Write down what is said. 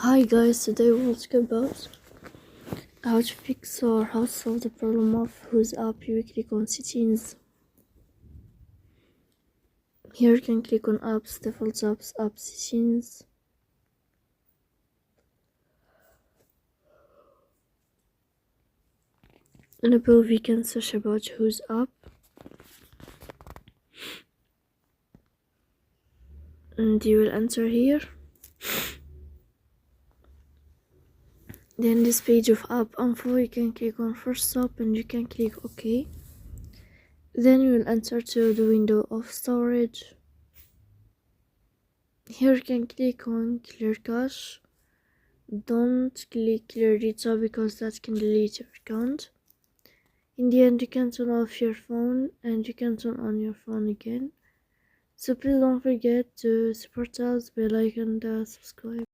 Hi guys, today we'll talk about how to fix or how to solve the problem of whose app you click on settings. Here you can click on apps, default apps, app settings. And above we can search about whose app. And you will enter here. Then this page of app info, you can click on first stop and you can click OK. Then you will enter to the window of storage. Here you can click on clear cache. Don't click clear data because that can delete your account. In the end, you can turn off your phone and you can turn on your phone again. So please don't forget to support us by like and subscribe.